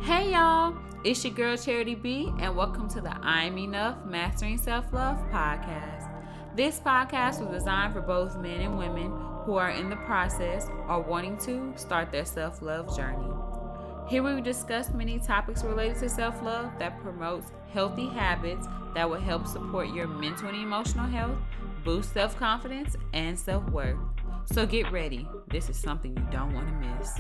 Hey y'all, it's your girl Charity B, and welcome to the I'm Enough Mastering Self-Love podcast. This podcast was designed for both men and women who are in the process or wanting to start their self-love journey. Here we discuss many topics related to self-love that promotes healthy habits that will help support your mental and emotional health, boost self-confidence, and self-worth. So get ready. This is something you don't want to miss.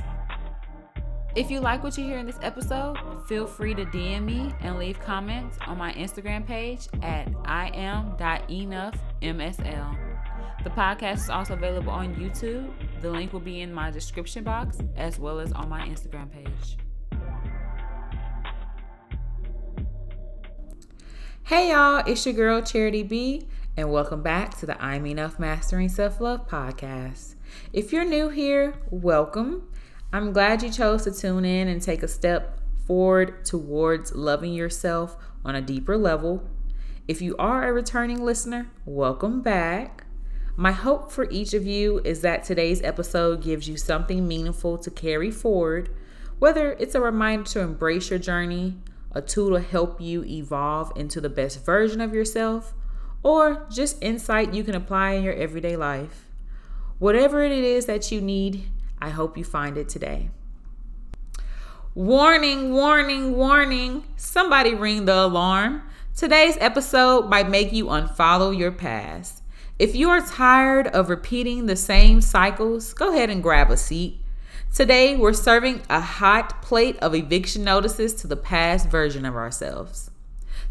If you like what you hear in this episode, feel free to DM me and leave comments on my Instagram page at iam.enoughmsl. The podcast is also available on YouTube. The link will be in my description box as well as on my Instagram page. Hey y'all, it's your girl Charity B, and welcome back to the I'm Enough Mastering Self-Love podcast. If you're new here, welcome. I'm glad you chose to tune in and take a step forward towards loving yourself on a deeper level. If you are a returning listener, welcome back. My hope for each of you is that today's episode gives you something meaningful to carry forward, whether it's a reminder to embrace your journey, a tool to help you evolve into the best version of yourself, or just insight you can apply in your everyday life. Whatever it is that you need, I hope you find it today. Warning, warning, warning. Somebody ring the alarm. Today's episode might make you unfollow your past. If you are tired of repeating the same cycles, go ahead and grab a seat. Today, we're serving a hot plate of eviction notices to the past version of ourselves.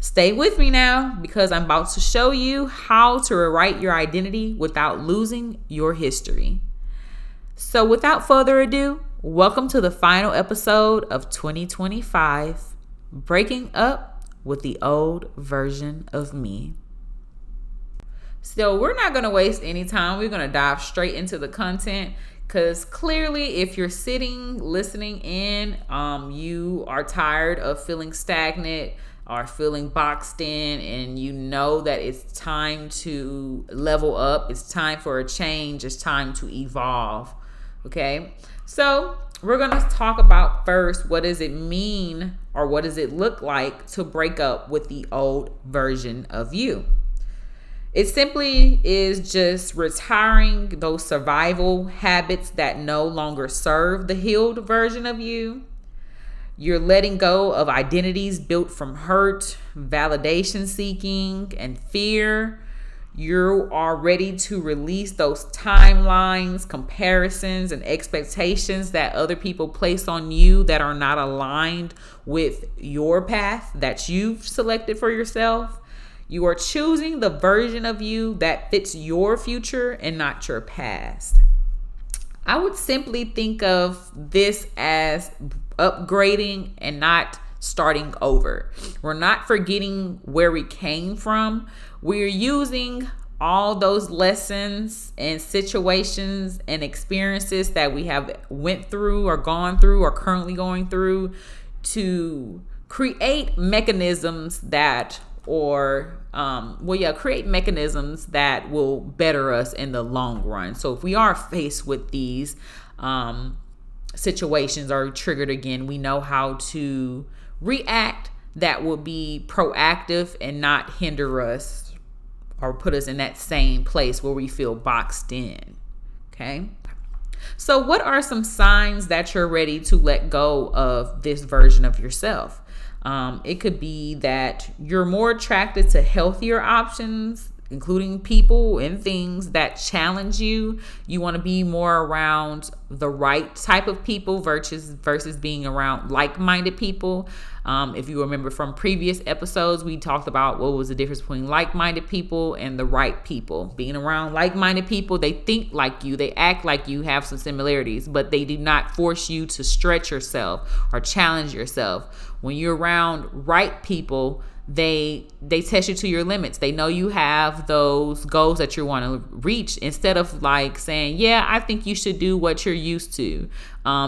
Stay with me now because I'm about to show you how to rewrite your identity without losing your history. So without further ado, welcome to the final episode of 2025, Breaking Up with the Old Version of Me. So we're not going to waste any time. We're going to dive straight into the content because clearly if you're sitting, listening in, you are tired of feeling stagnant or feeling boxed in, and you know that it's time to level up. It's time for a change. It's time to evolve. Okay, so we're going to talk about first, what does it mean or what does it look like to break up with the old version of you? It simply is just retiring those survival habits that no longer serve the healed version of you. You're letting go of identities built from hurt, validation seeking, and fear. You are ready to release those timelines, comparisons, and expectations that other people place on you that are not aligned with your path that you've selected for yourself. You are choosing the version of you that fits your future and not your past. I would simply think of this as upgrading and not starting over. We're not forgetting where we came from. We're using all those lessons and situations and experiences that we have went through or gone through or currently going through to create mechanisms that create mechanisms that will better us in the long run. So if we are faced with these situations or triggered again, we know how to react that will be proactive and not hinder us or put us in that same place where we feel boxed in. Okay. So what are some signs that you're ready to let go of this version of yourself? It could be that you're more attracted to healthier options, including people and things that challenge you. You want to be more around the right type of people versus being around like-minded people. If you remember from previous episodes, we talked about what was the difference between like-minded people and the right people. Being around like-minded people, they think like you, they act like you, have some similarities, but they do not force you to stretch yourself or challenge yourself. When you're around right people, they test you to your limits. They know you have those goals that you want to reach, instead of like saying, yeah, I think you should do what you're used to.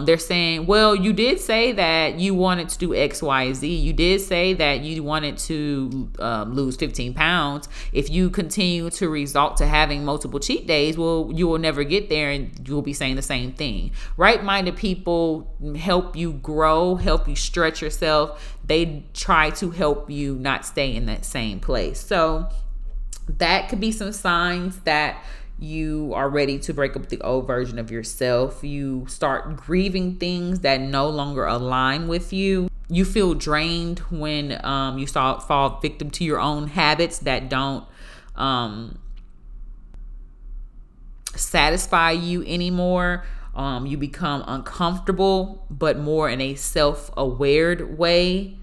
They're saying, well, you did say that you wanted to do X, Y, Z. You did say that you wanted to lose 15 pounds. If you continue to resort to having multiple cheat days, well, you will never get there, and you'll be saying the same thing. Right-minded people help you grow, help you stretch yourself. They try to help you not stay in that same place. So that could be some signs that you are ready to break up the old version of yourself. You start grieving things that no longer align with you. You feel drained when you fall victim to your own habits that don't satisfy you anymore. You become uncomfortable, but more in a self-aware way.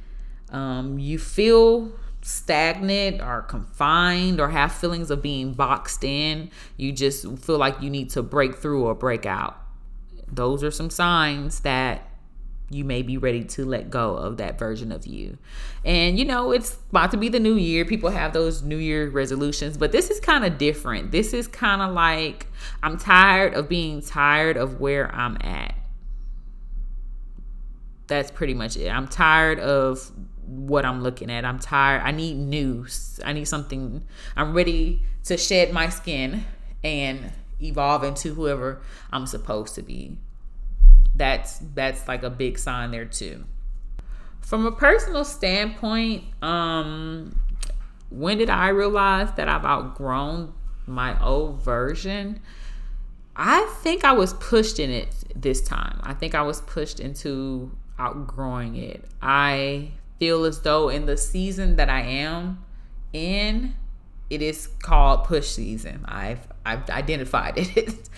You feel stagnant or confined or have feelings of being boxed in. You just feel like you need to break through or break out. Those are some signs that you may be ready to let go of that version of you. And it's about to be the new year. People have those New Year resolutions, but this is kind of different. This is kind of like, I'm tired of being tired of where I'm at. That's pretty much it. I'm tired of what I'm looking at. I'm tired. I need news. I need something. I'm ready to shed my skin and evolve into whoever I'm supposed to be. That's like a big sign there too. From a personal standpoint, when did I realize that I've outgrown my old version? I think I was pushed in it this time. I think I was pushed into outgrowing it. I feel as though in the season that I am in, it is called push season. I've identified it.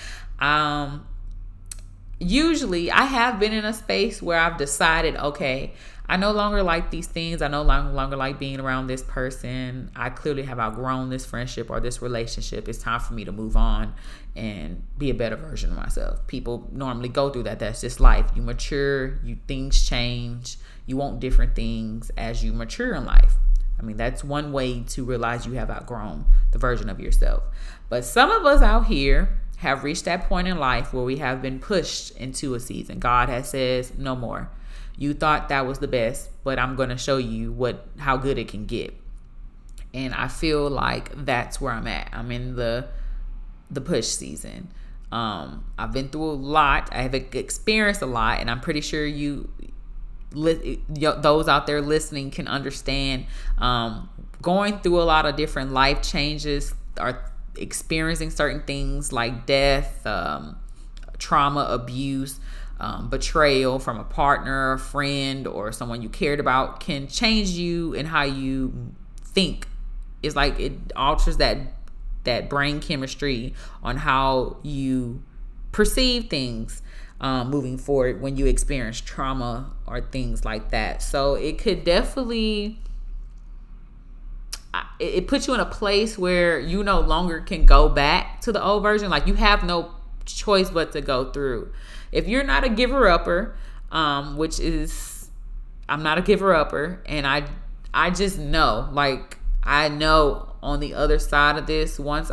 Usually I have been in a space where I've decided, okay, I no longer like these things. I no longer like being around this person. I clearly have outgrown this friendship or this relationship. It's time for me to move on and be a better version of myself. People normally go through that. That's just life. You mature, things change. You want different things as you mature in life. I mean, that's one way to realize you have outgrown the version of yourself. But some of us out here have reached that point in life where we have been pushed into a season. God has says, no more. You thought that was the best, but I'm going to show you how good it can get. And I feel like that's where I'm at. I'm in the push season. I've been through a lot. I have experienced a lot, and I'm pretty sure those out there listening can understand. Going through a lot of different life changes, or experiencing certain things like death, trauma, abuse, betrayal from a partner, a friend, or someone you cared about can change you and how you think. It's like it alters that brain chemistry on how you perceive things moving forward when you experience trauma or things like that. So it could definitely, it puts you in a place where you no longer can go back to the old version. Like, you have no choice but to go through. If you're not a giver-upper, which is, I'm not a giver-upper, and I just know, like, I know on the other side of this, once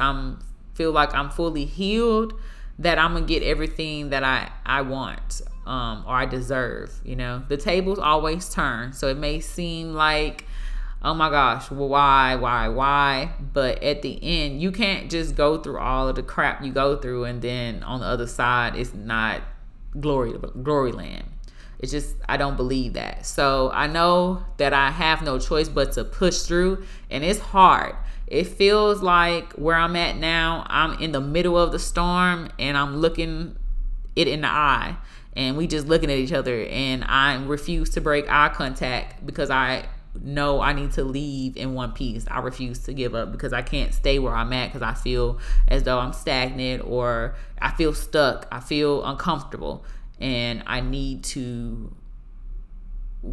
feel like I'm fully healed, that I'm gonna get everything that I want, or I deserve. The tables always turn. So it may seem like, oh my gosh, well, why? But at the end, you can't just go through all of the crap you go through, and then on the other side, it's not glory land. It's just, I don't believe that. So I know that I have no choice but to push through, and it's hard. It feels like where I'm at now, I'm in the middle of the storm, and I'm looking it in the eye, and we just looking at each other, and I refuse to break eye contact because I know I need to leave in one piece. I refuse to give up because I can't stay where I'm at, because I feel as though I'm stagnant, or I feel stuck. I feel uncomfortable, and I need to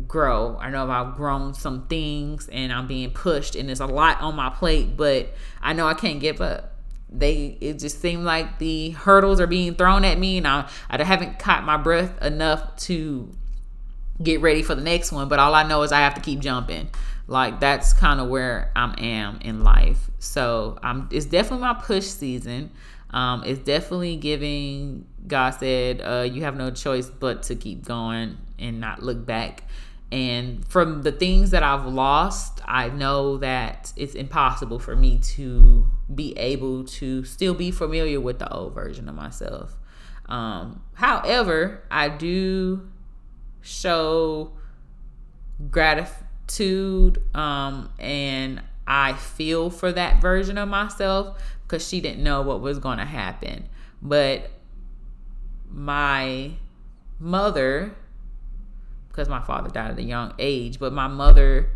grow. I know I've outgrown some things, and I'm being pushed, and there's a lot on my plate, but I know I can't give up. It just seemed like the hurdles are being thrown at me, and I haven't caught my breath enough to get ready for the next one, but all I know is I have to keep jumping. Like, that's kind of where I am in life. So it's definitely my push season. It's definitely giving God said, you have no choice but to keep going and not look back. And from the things that I've lost, I know that it's impossible for me to be able to still be familiar with the old version of myself. However, I do show gratitude, and I feel for that version of myself because she didn't know what was going to happen. But my mother, because my father died at a young age, but my mother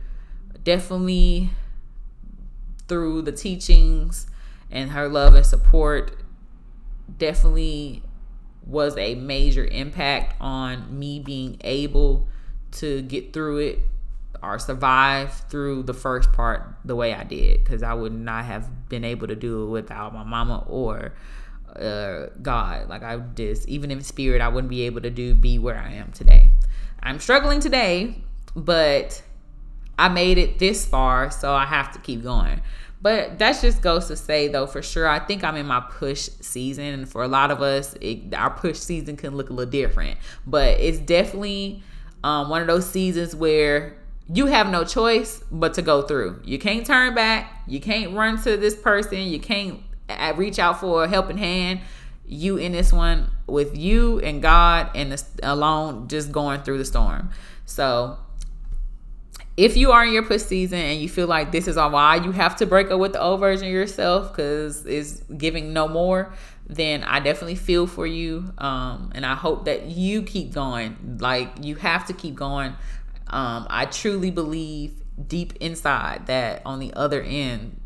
definitely, through the teachings and her love and support, definitely was a major impact on me being able to get through it or survive through the first part the way I did, because I would not have been able to do it without my mama or God. Like, I just, even in spirit, I wouldn't be able to be where I am today. I'm struggling today, but I made it this far, so I have to keep going. But that just goes to say, though, for sure, I think I'm in my push season. And for a lot of us, our push season can look a little different. But it's definitely one of those seasons where you have no choice but to go through. You can't turn back. You can't run to this person. You can't reach out for a helping hand. You in this one with you and God and alone, just going through the storm. So if you are in your push season and you feel like this is all why you have to break up with the old version of yourself because it's giving no more, then I definitely feel for you. And I hope that you keep going. Like, you have to keep going. I truly believe deep inside that on the other end,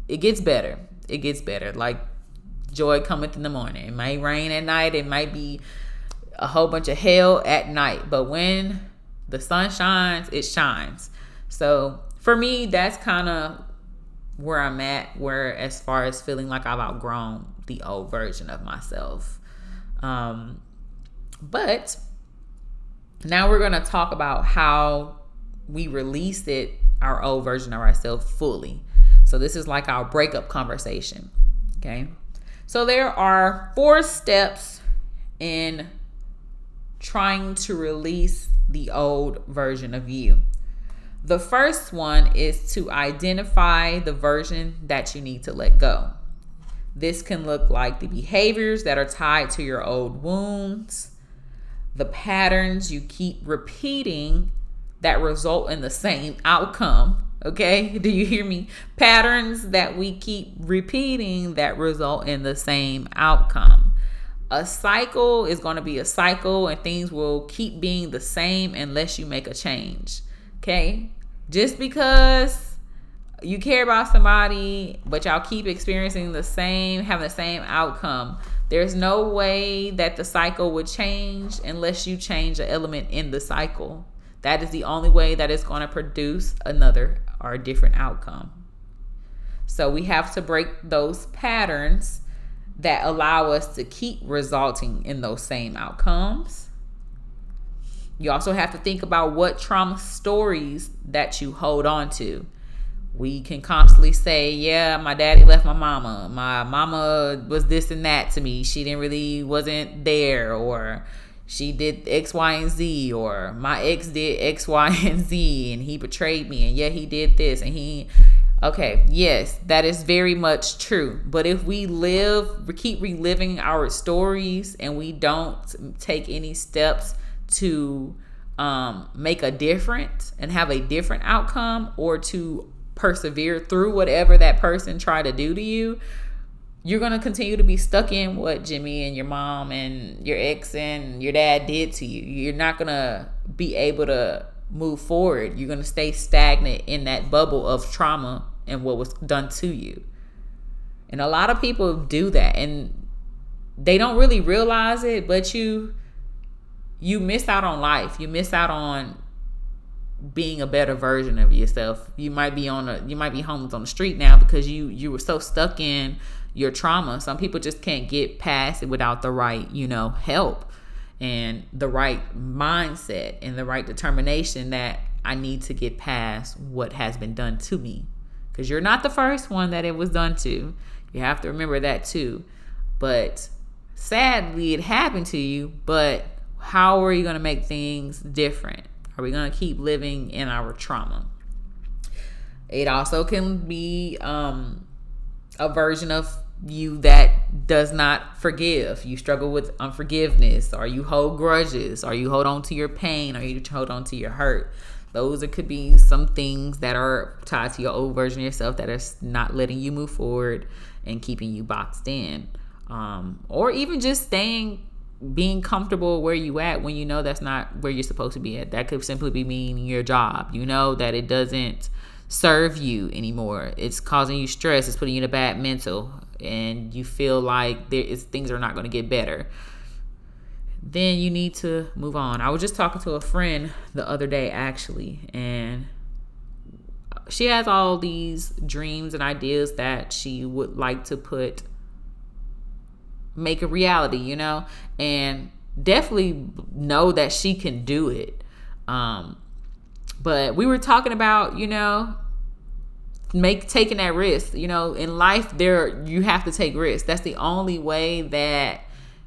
it gets better. It gets better. Like, joy cometh in the morning. It might rain at night. It might be a whole bunch of hell at night. But when the sun shines, it shines. So for me, that's kind of where I'm at, where as far as feeling like I've outgrown the old version of myself. But now we're going to talk about how we released our old version of ourselves fully. So this is like our breakup conversation. Okay. So there are 4 steps in trying to release the old version of you. The first one is to identify the version that you need to let go. This can look like the behaviors that are tied to your old wounds, the patterns you keep repeating that result in the same outcome. Okay, do you hear me? Patterns that we keep repeating that result in the same outcome. A cycle is going to be a cycle, and things will keep being the same unless you make a change. Okay, just because you care about somebody, but y'all keep experiencing having the same outcome, there's no way that the cycle would change unless you change an element in the cycle. That is the only way that it's going to produce another or a different outcome. So we have to break those patterns that allow us to keep resulting in those same outcomes. You also have to think about what trauma stories that you hold on to. We can constantly say, yeah, my daddy left my mama. My mama was this and that to me. She wasn't there, or she did X, Y, and Z, or my ex did X, Y, and Z, and he betrayed me, and yeah, he did this, and okay, yes, that is very much true. But if we keep reliving our stories and we don't take any steps to make a difference and have a different outcome, or to persevere through whatever that person tried to do to you, you're going to continue to be stuck in what Jimmy and your mom and your ex and your dad did to you. You're not going to be able to move forward. You're going to stay stagnant in that bubble of trauma and what was done to you. And a lot of people do that, and they don't really realize it, but you miss out on life. You miss out on being a better version of yourself. You might be homeless on the street now because you were so stuck in your trauma. Some people just can't get past it without the right, help and the right mindset and the right determination that I need to get past what has been done to me. Because you're not the first one that it was done to. You have to remember that too. But sadly it happened to you, but how are you going to make things different? Are we going to keep living in our trauma? It also can be a version of you that does not forgive. You struggle with unforgiveness, or you hold grudges, or you hold on to your pain, or you hold on to your hurt. Those could be some things that are tied to your old version of yourself that are not letting you move forward and keeping you boxed in. Or even just being comfortable where you at when you know that's not where you're supposed to be at. That could simply be meaning your job. You know that it doesn't serve you anymore. It's causing you stress. It's putting you in a bad mental, and you feel like things are not going to get better. Then you need to move on. I was just talking to a friend the other day, actually, and she has all these dreams and ideas that she would like to make a reality, and definitely know that she can do it. But we were talking about, taking that risk. In life, you have to take risks. That's the only way that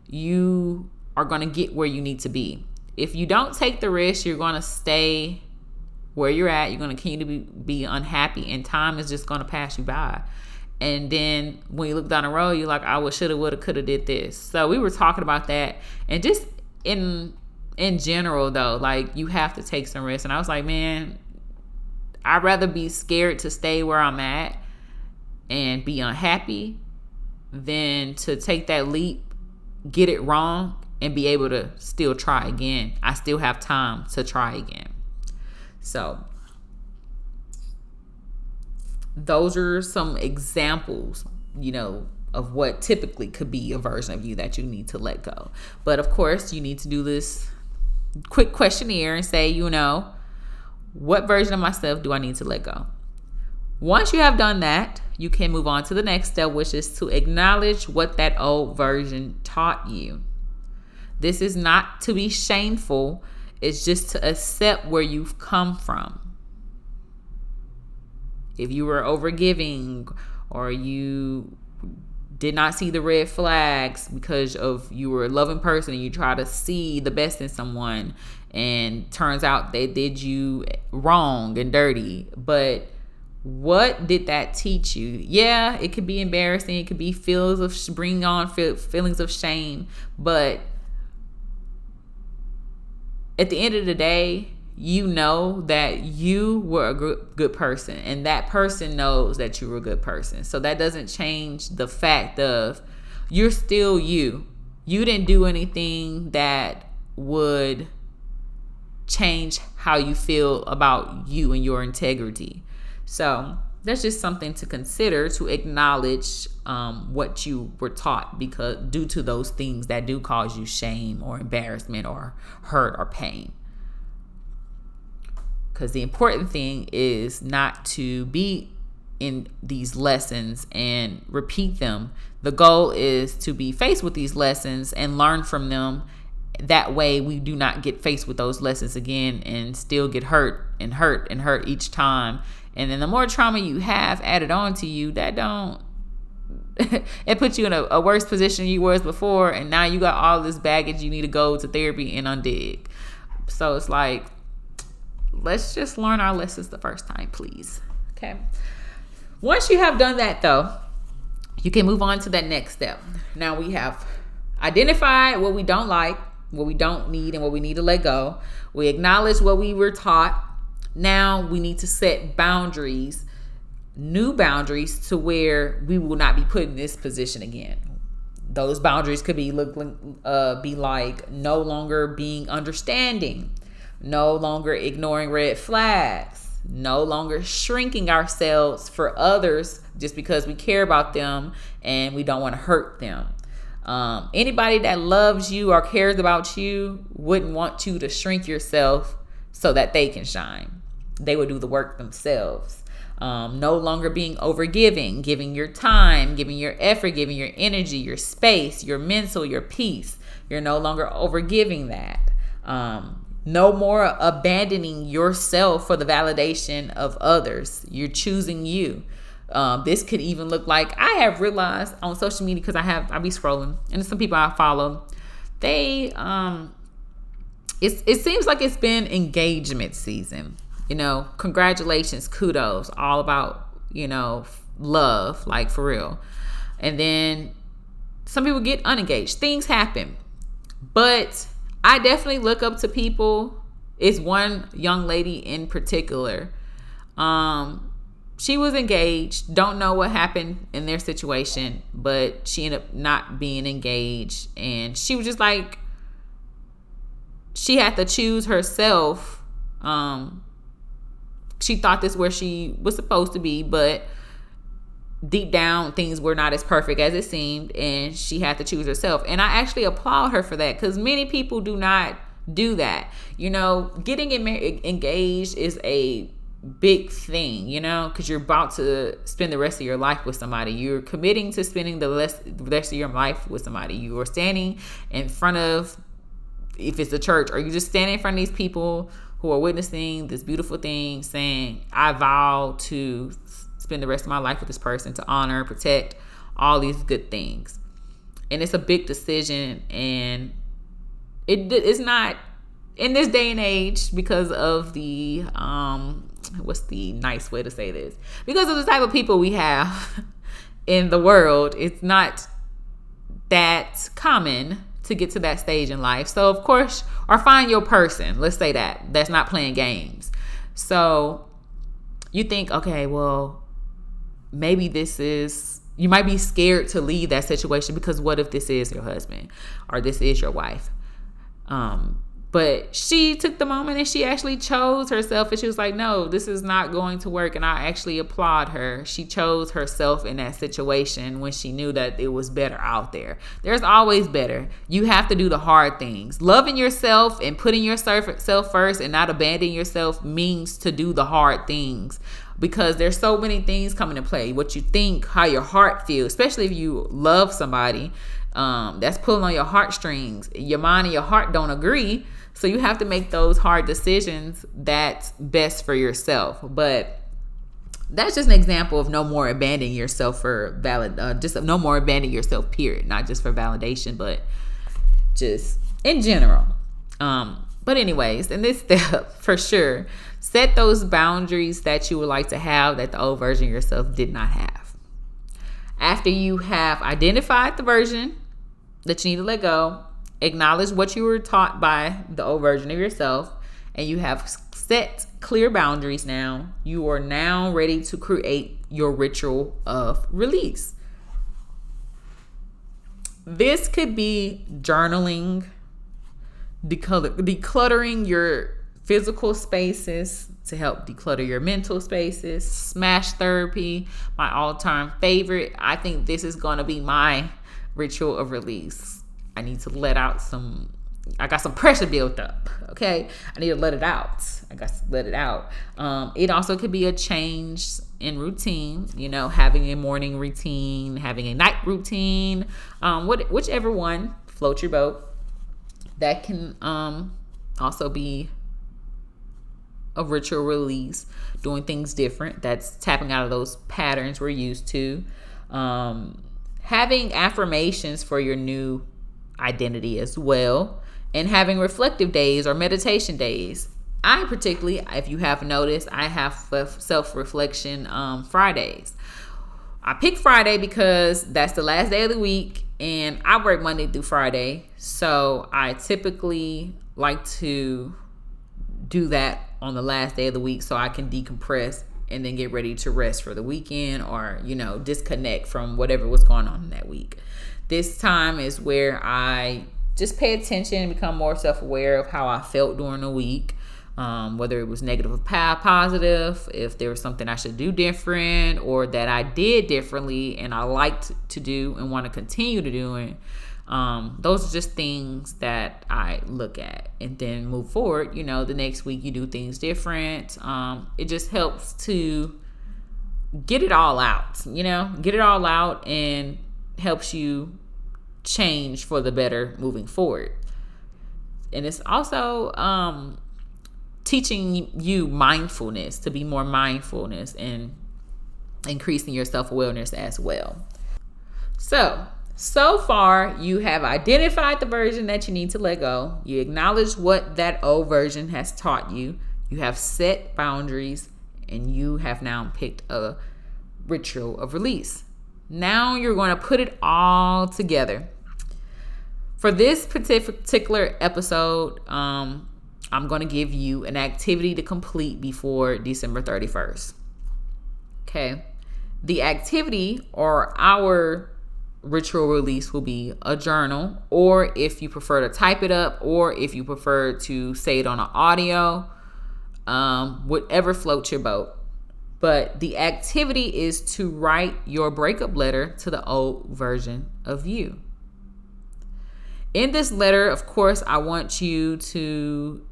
you are going to get where you need to be. If you don't take the risk, you're going to stay where you're at. You're going to continue to be unhappy, and time is just going to pass you by. And then when you look down the road, you're like, I would, shoulda, woulda, coulda did this. So we were talking about that, and just in general though, like, you have to take some risks. And I was like, man, I'd rather be scared to stay where I'm at and be unhappy than to take that leap, get it wrong, and be able to still try again. I still have time to try again. So those are some examples, of what typically could be a version of you that you need to let go. But of course, you need to do this quick questionnaire and say, what version of myself do I need to let go? Once you have done that, you can move on to the next step, which is to acknowledge what that old version taught you. This is not to be shameful. It's just to accept where you've come from. If you were overgiving, or you did not see the red flags because you were a loving person and you try to see the best in someone, and turns out they did you wrong and dirty, but what did that teach you? Yeah, it could be embarrassing. It could be bring on feelings of shame, but at the end of the day, you know that you were a good person, and that person knows that you were a good person. So that doesn't change the fact of you're still you. You didn't do anything that would change how you feel about you and your integrity. So that's just something to consider, to acknowledge what you were taught, because due to those things that do cause you shame or embarrassment or hurt or pain. Because the important thing is not to be in these lessons and repeat them. The goal is to be faced with these lessons and learn from them. That way we do not get faced with those lessons again and still get hurt and hurt and hurt each time. And then the more trauma you have added on to you, it puts you in a worse position you was before, and now you got all this baggage you need to go to therapy and undig. So it's like, let's just learn our lessons the first time, please. Okay. Once you have done that, though, you can move on to that next step. Now we have identified what we don't like, what we don't need, and what we need to let go. We acknowledge what we were taught. Now we need to set boundaries, new boundaries, to where we will not be put in this position again. Those boundaries could be like no longer being understanding, no longer ignoring red flags, no longer shrinking ourselves for others just because we care about them and we don't want to hurt them. Anybody that loves you or cares about you wouldn't want you to shrink yourself so that they can shine. They would do the work themselves. No longer being overgiving, giving your time, giving your effort, giving your energy, your space, your mental, your peace. You're no longer overgiving that. No more abandoning yourself for the validation of others. You're choosing you. This could even look like, I have realized on social media, because I be scrolling, and some people I follow, they it seems like it's been engagement season. Congratulations, kudos, all about love, like for real. And then some people get unengaged. Things happen, but I definitely look up to people. It's one young lady in particular. She was engaged. Don't know what happened in their situation, but she ended up not being engaged. And she was just like, she had to choose herself. She thought this where she was supposed to be, but deep down things were not as perfect as it seemed, and she had to choose herself. And I actually applaud her for that, because many people do not do that. Getting engaged is a big thing, because you're about to spend the rest of your life with somebody. You're committing to spending the rest of your life with somebody. You are standing in front of, if it's a church, or you just standing in front of these people who are witnessing this beautiful thing, saying, I vow to spend the rest of my life with this person, to honor, protect, all these good things. And it's a big decision, and it's not in this day and age, because of the what's the nice way to say this, because of the type of people we have in the world. It's not that common to get to that stage in life. So of course, or find your person, let's say that's not playing games. So you think, okay, well, maybe you might be scared to leave that situation, because what if this is your husband or this is your wife? But she took the moment and she actually chose herself, and she was like, no, this is not going to work. And I actually applaud her. She chose herself in that situation when she knew that it was better out there. There's always better. You have to do the hard things. Loving yourself and putting yourself first and not abandoning yourself means to do the hard things, because there's so many things coming into play. What you think, how your heart feels, especially if you love somebody, that's pulling on your heartstrings. Your mind and your heart don't agree. So you have to make those hard decisions that's best for yourself. But that's just an example of no more abandoning yourself for no more abandoning yourself, period. Not just for validation, but just in general. But anyways, in this step, for sure, set those boundaries that you would like to have that the old version of yourself did not have. After you have identified the version that you need to let go, acknowledge what you were taught by the old version of yourself, and you have set clear boundaries now, you are now ready to create your ritual of release. This could be journaling, decluttering your physical spaces to help declutter your mental spaces, smash therapy, my all-time favorite. I think this is going to be my ritual of release. I need to let out I got some pressure built up. Okay. I need to let it out. It also could be a change in routine, having a morning routine, having a night routine, whichever one floats your boat. That can also be a ritual release, doing things different. That's tapping out of those patterns we're used to. Having affirmations for your new identity as well, and having reflective days or meditation days. I particularly, if you have noticed, I have self-reflection Fridays. I picked Friday because that's the last day of the week, and I work Monday through Friday, so I typically like to do that on the last day of the week so I can decompress and then get ready to rest for the weekend, or disconnect from whatever was going on in that week. This time is where I just pay attention and become more self-aware of how I felt during the week, whether it was negative or positive, if there was something I should do different or that I did differently and I liked to do and want to continue to do it. Those are just things that I look at and then move forward. The next week you do things different. It just helps to get it all out, and helps you change for the better moving forward. And it's also teaching you mindfulness, to be more mindfulness and increasing your self-awareness as well. So far, you have identified the version that you need to let go. You acknowledge what that old version has taught you. You have set boundaries, and you have now picked a ritual of release. Now you're going to put it all together. For this particular episode, I'm going to give you an activity to complete before December 31st. Okay. The activity or our ritual release will be a journal, or if you prefer to type it up, or if you prefer to say it on an audio, whatever floats your boat. But the activity is to write your breakup letter to the old version of you. In this letter, of course, I want you to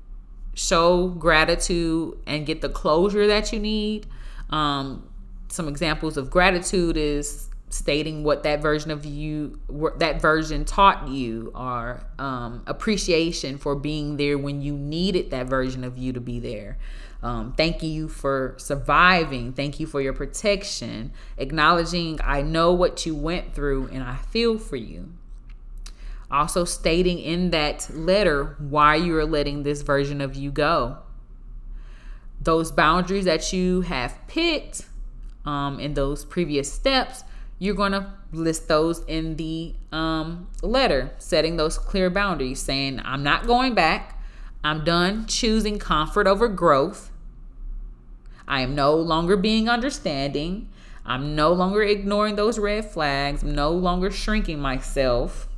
show gratitude and get the closure that you need. Some examples of gratitude is stating what that version of you, that version taught you, or appreciation for being there when you needed that version of you to be there. Thank you for surviving. Thank you for your protection. Acknowledging, I know what you went through and I feel for you. Also stating in that letter why you are letting this version of you go. Those boundaries that you have picked in those previous steps, you're going to list those in the letter, setting those clear boundaries, saying, I'm not going back. I'm done choosing comfort over growth. I am no longer being understanding. I'm no longer ignoring those red flags. I'm no longer shrinking myself.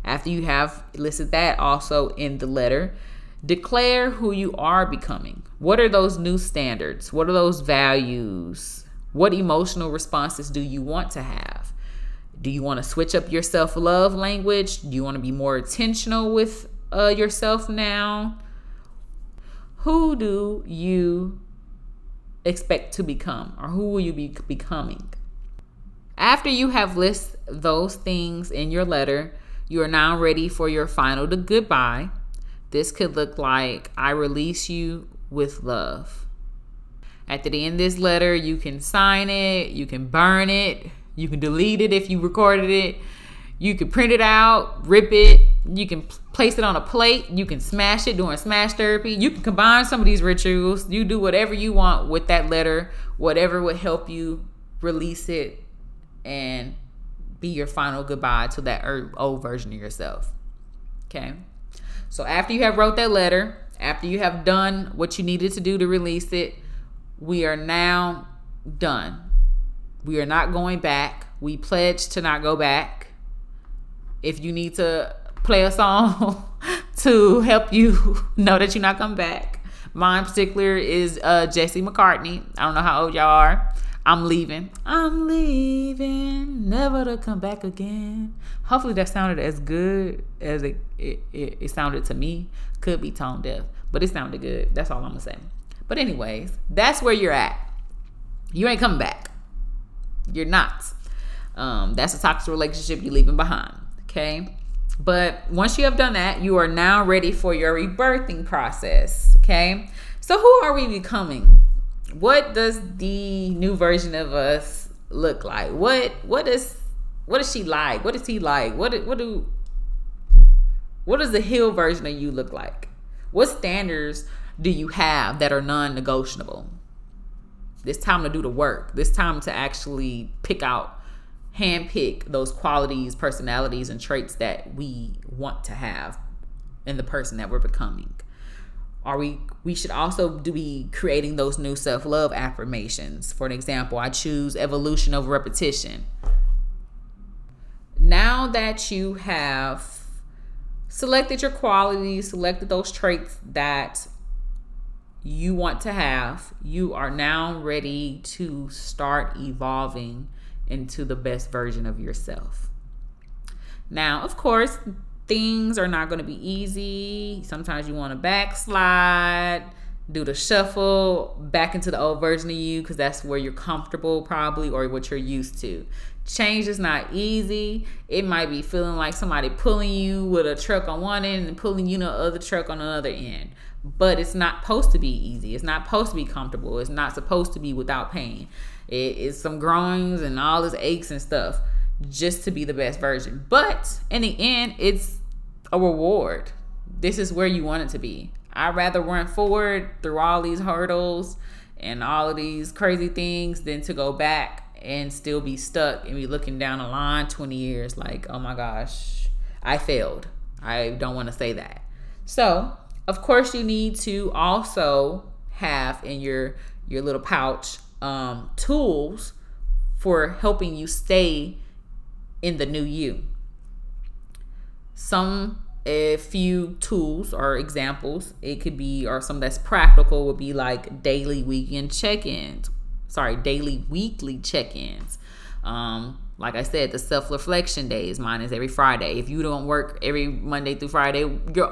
After you have listed that also in the letter, declare who you are becoming. What are those new standards? What are those values? What emotional responses do you want to have? Do you want to switch up your self-love language? Do you want to be more intentional with yourself now? Who do you expect to become, or who will you be becoming? After you have listed those things in your letter, you are now ready for your final goodbye. This could look like, I release you with love. At the end of this letter, you can sign it, you can burn it, you can delete it if you recorded it, you can print it out, rip it, you can place it on a plate, you can smash it during smash therapy, you can combine some of these rituals, you do whatever you want with that letter, whatever would help you release it and be your final goodbye to that old version of yourself. Okay? So after you have wrote that letter, after you have done what you needed to do to release it, we are now done. We are not going back. We pledge to not go back. If you need to play a song to help you know that you're not coming back, mine in particular is Jesse McCartney. I don't know how old y'all are. I'm leaving, never to come back again. Hopefully that sounded as good as it sounded to me. Could be tone deaf, but it sounded good. That's all I'm gonna say. But anyways, that's where you're at. You ain't coming back. You're not. That's a toxic relationship you're leaving behind. Okay. But once you have done that, you are now ready for your rebirthing process. Okay. So who are we becoming? What does the new version of us look like? What is she like? What is he like? What does the healed version of you look like? What standards do you have that are non-negotiable? It's time to do the work. It's time to actually handpick those qualities, personalities, and traits that we want to have in the person that we're becoming. We should also be creating those new self-love affirmations. For an example, I choose evolution over repetition. Now that you have selected your qualities, selected those traits that you want to have, you are now ready to start evolving into the best version of yourself. Now, of course, things are not going to be easy. Sometimes you want to backslide, do the shuffle back into the old version of you because that's where you're comfortable probably, or what you're used to. Change is not easy. It might be feeling like somebody pulling you with a truck on one end and pulling you in the other truck on the other end. but it's not supposed to be easy. It's not supposed to be comfortable. It's not supposed to be without pain. It's some groans and all this aches and stuff just to be the best version. But in the end, it's a reward. This is where you want it to be. I'd rather run forward through all these hurdles and all of these crazy things than to go back and still be stuck and be looking down the line 20 years like, oh my gosh, I failed. I don't want to say that. So, of course, you need to also have in your little pouch tools for helping you stay in the new you. A few tools or examples it could be, or some that's practical would be like daily weekly check-ins. Like I said, the self-reflection days. Mine is every Friday. If you don't work every Monday through Friday,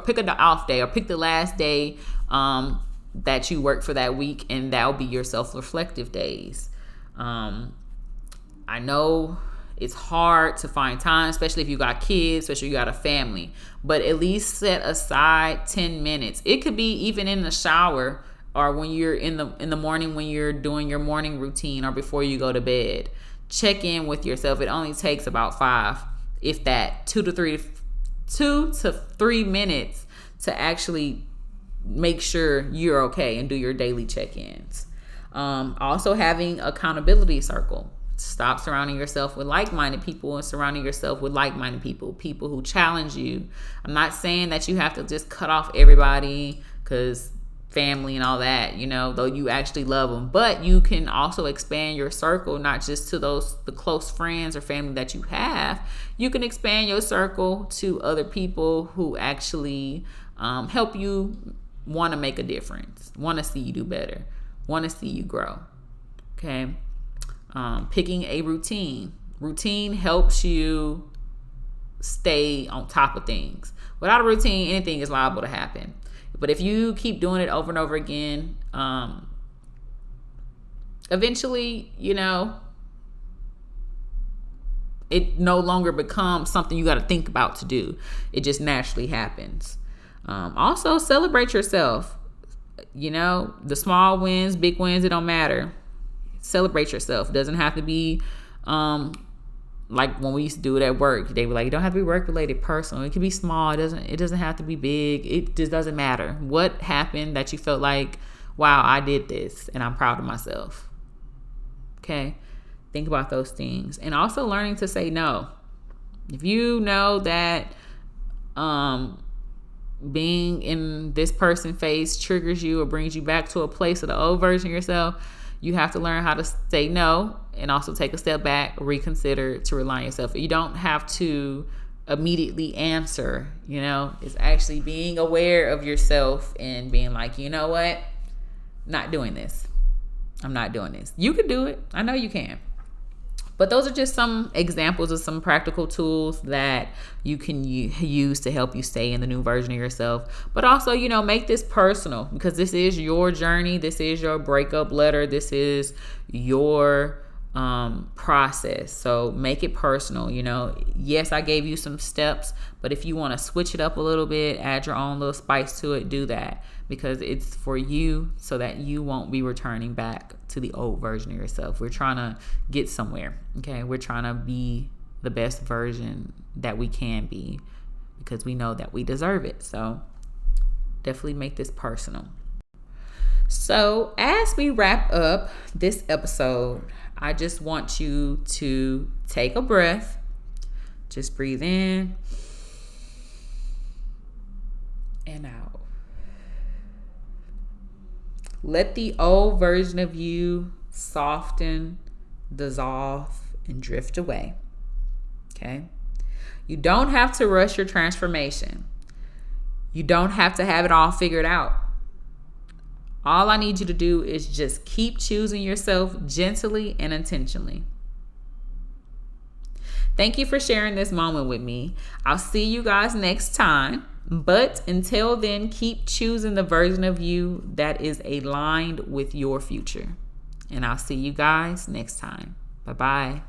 pick an off day or pick the last day that you work for that week, and that'll be your self-reflective days. I know it's hard to find time, especially if you got kids, especially if you got a family, but at least set aside 10 minutes. It could be even in the shower, or when you're in the morning when you're doing your morning routine, or before you go to bed. Check in with yourself. It only takes about 5, if that, 2 to 3 minutes to actually make sure you're okay and do your daily check-ins. Also having accountability circle. Stop surrounding yourself with like-minded people and surrounding yourself with like-minded people who challenge you. I'm not saying that you have to just cut off everybody, because family and all that, though you actually love them, but you can also expand your circle, not just to the close friends or family that you have. You can expand your circle to other people who actually help you want to make a difference, want to see you do better, want to see you grow. Okay. Picking a routine. Routine helps you stay on top of things. Without a routine, anything is liable to happen. But if you keep doing it over and over again, eventually, it no longer becomes something you got to think about to do. It just naturally happens. Also, celebrate yourself. The small wins, big wins, it don't matter. Celebrate yourself. It doesn't have to be like when we used to do it at work. They were like, it don't have to be work related, personal. It can be small. It doesn't have to be big. It just doesn't matter. What happened that you felt like, wow, I did this and I'm proud of myself. Okay. Think about those things. And also learning to say no. If you know that being in this person phase triggers you or brings you back to a place of the old version of yourself, you have to learn how to say no and also take a step back, reconsider, to rely on yourself. You don't have to immediately answer, it's actually being aware of yourself and being like, you know what? Not doing this. I'm not doing this. You can do it. I know you can. But those are just some examples of some practical tools that you can use to help you stay in the new version of yourself. But also, make this personal, because this is your journey. This is your breakup letter. This is your process. So make it personal. Yes, I gave you some steps, but if you want to switch it up a little bit, add your own little spice to it, do that, because it's for you, so that you won't be returning back to the old version of yourself. We're trying to get somewhere. Okay. We're trying to be the best version that we can be, because we know that we deserve it. So definitely make this personal. So as we wrap up this episode, I just want you to take a breath. Just breathe in and out. Let the old version of you soften, dissolve, and drift away. Okay? You don't have to rush your transformation. You don't have to have it all figured out. All I need you to do is just keep choosing yourself gently and intentionally. Thank you for sharing this moment with me. I'll see you guys next time. But until then, keep choosing the version of you that is aligned with your future. And I'll see you guys next time. Bye-bye.